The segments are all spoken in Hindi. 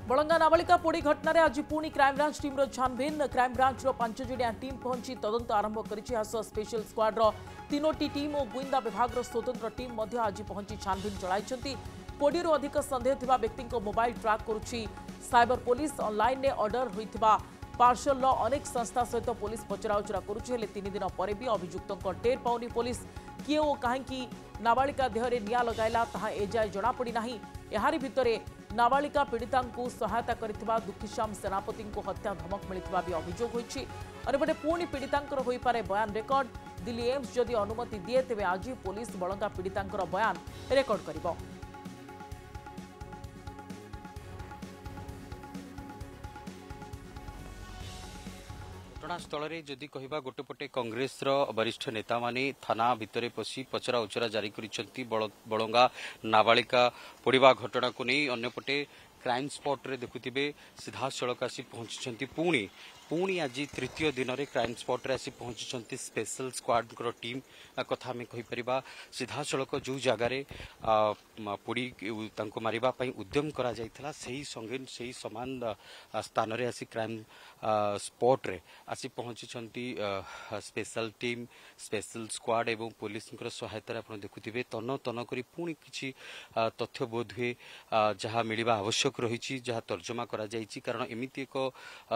बलंगा नाबालिका पोड़ी घटना रे आज पुणी क्राइमब्रांच टीम छानभिन क्राइमब्रांच 5 जणिया टीम पहुंची तदंत आरंभ करिछि। स्पेशल स्क्वाड तीनोटी टीम और गुइंदा विभाग स्वतंत्र टीम आज पहुंची छानभिन चलाई। कोड़ी अधिक संदेह थिबा व्यक्ति मोबाइल ट्रैक करुछि। साइबर पुलिस ऑनलाइन ने ऑर्डर होइथिबा पार्सल अनेक संस्था सहित पुलिस पचराउचरा करुछि। 3 दिन पर भी अभियुक्तों टेर पाउनी पुलिस किए और कहीं नाबालिका देहरे निया लगाइला ताहा एजाए जनापड़ी नाही। एहारी भितरे नाबालिका पीड़िता सहायता करिथिबा दुखीश्याम सेनापति को हत्या धमक मिलिथिबा भी अभियोग होइछि। अनेपटे पुणी पीड़ितांकर होई पारे बयान रेकर्ड। दिल्ली एम्स जदि अनुमति दिए तेबे आज पुलिस बलंगा पीड़ितांकर बयान रेकर्ड करिबो। घटनास्थल में जदि कहवा गोटेपटे कांग्रेस वरिष्ठ नेता माने थाना भितर पशि पचरा उचरा जारी करिसेंती। बलंगा नाबालिका पोड़ीबा घटना को नहीं अन्यपटे क्राइम स्पॉट रे देखुथिबे सीधा सड़क आसी पहुंची पुणी आज तृतीय दिन में क्राइम स्पॉट रे आसी पहुंची स्पेशल स्क्वाड टीम कथा आम कहीपर। सीधा सड़क जो जगार पोड़ी मारिबा पई उद्यम करा जायथिला सही संगे सही समान स्थान रे आसी क्राइम स्पॉट रे आसी पहुंची स्पेशल टीम स्पेशल स्क्वाड एवं पुलिस सहायता आप देखुथिबे तन तन करी पुणी किछि तथ्य बोध हुए जहाँ मिलवा आवश्यक रही जहाँ तर्जमा करा जायछि। कारण एमिति एक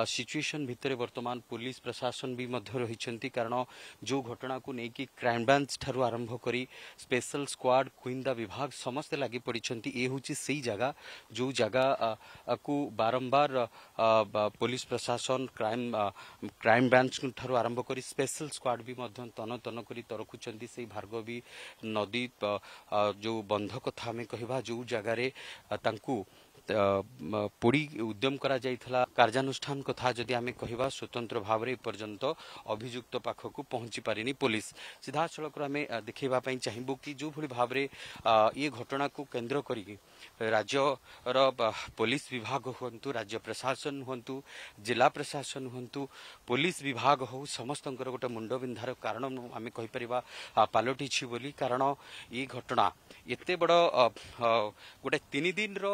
सिचुएशन भितर वर्तमान पुलिस प्रशासन भी मध्य रही। कारण जो घटना को लेकिन क्राइम ब्रांच ठारू आरंभ करी स्पेशल स्क्वाड गुइंदा विभाग समस्ते लगी पड़ी। ये हूँ से जगह जो जगह को बारंबार पुलिस प्रशासन क्राइम ब्रांच ठारू आरंभ करी स्पेशल स्क्वाड भी मध्य तन तन करी तरखुंट से भार्गवी नदी जो बंध कथा आम कह जो जगार पोड़ी उद्यम करा जायथिला कार्यानुष्ठान कथा जदि आमे कहिबा स्वतंत्र भाव रे पर्यंत अभियुक्त पाखक पहुंची पारिनी पुलिस। सीधा सड़क आमे देखैबा पई चाहिबो कि जो भली भाव रे ये घटना को केंद्र करी राज्य पुलिस विभाग होंतु राज्य प्रशासन होंतु जिला प्रशासन होंतु पुलिस विभाग हो समस्तंकर गोटे मुंड बिंधार कारण आमे कहि परिबा पालटी छी बोली। कारण ये घटना एते बड़ गोटे 3 दिन रो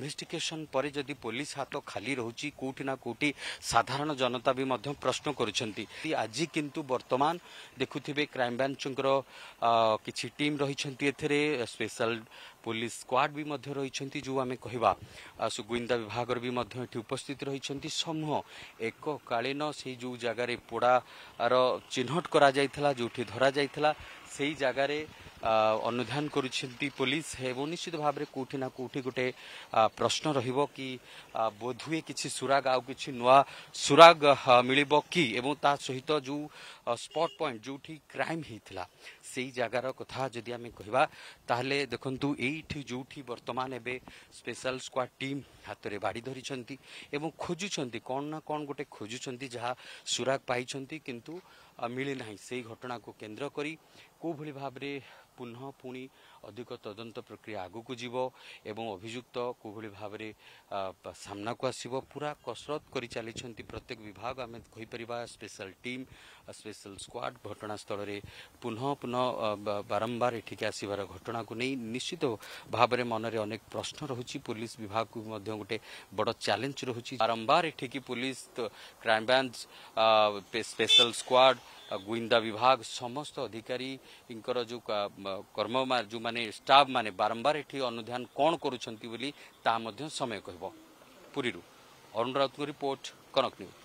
इन्वेस्टिगेशन पर जदि पुलिस हाथ खाली रोची कोठी ना कोठी साधारण जनता भी मध्य प्रश्न करुछंती। आज किंतु वर्तमान देखुथिबे क्राइम ब्रांच किछि टीम रही एथरे स्पेशल पुलिस स्क्वाड भी मध्य रही जो आम कहवा गुइंदा विभाग भी मध्य एठी उपस्थित रही समूह एक कालीन से जो जगार पोड़ार चिन्हट करा जायथिला जोठी धरा जायथिला सेही जगार अनुधान करुछंती पुलिस एवं निश्चित भाव में कोठी ना कोठी गोटे प्रश्न रहिबो कि बोधुए किछि सुराग आउ किछि नुआ सुराग मिलिबो कि एवं ता सहित जो स्पॉट पॉइंट जोठी क्राइम हेतिला सेही जगार कथा जदि आमे कहबा ताहले देखंतु एठी जोठी वर्तमान एबे स्पेशल स्क्वाड टीम हाथ रे बाड़ी धरिछंती एवं खोजुछंती कोन ना कोन गोटे खोजुछंती जहा सुराग पाइछंती किंतु मिली नाही। सेही घटना को केंद्र करी को भली भाव रे पुनः पुणी अधिक तदंत प्रक्रिया आगु को जीवो एवं अभियुक्त को भली भाव रे सामना को आसीबो पूरा कसरत करी चली प्रत्येक विभाग आमे कहि परिबा स्पेशल टीम स्पेशल स्क्वाड घटनास्थल रे पुनः पुनः बारंबार एठिक आसीबार घटना को नहीं निश्चित भाव में मन रे अनेक प्रश्न रहुची। पुलिस विभाग को मध्य गोटे बड़ चैलेंज रहुची बारंबार एठिक police crime branch special squad गुइंदा विभाग समस्त अधिकारी इंकर जो कर्म जो माने स्टाफ माने बारंबार एठी अनुध्यान कौन करुछंती बोली ता मध्य समय कहबो। पुरीरू अरुण राउत रिपोर्ट कनक न्यूज।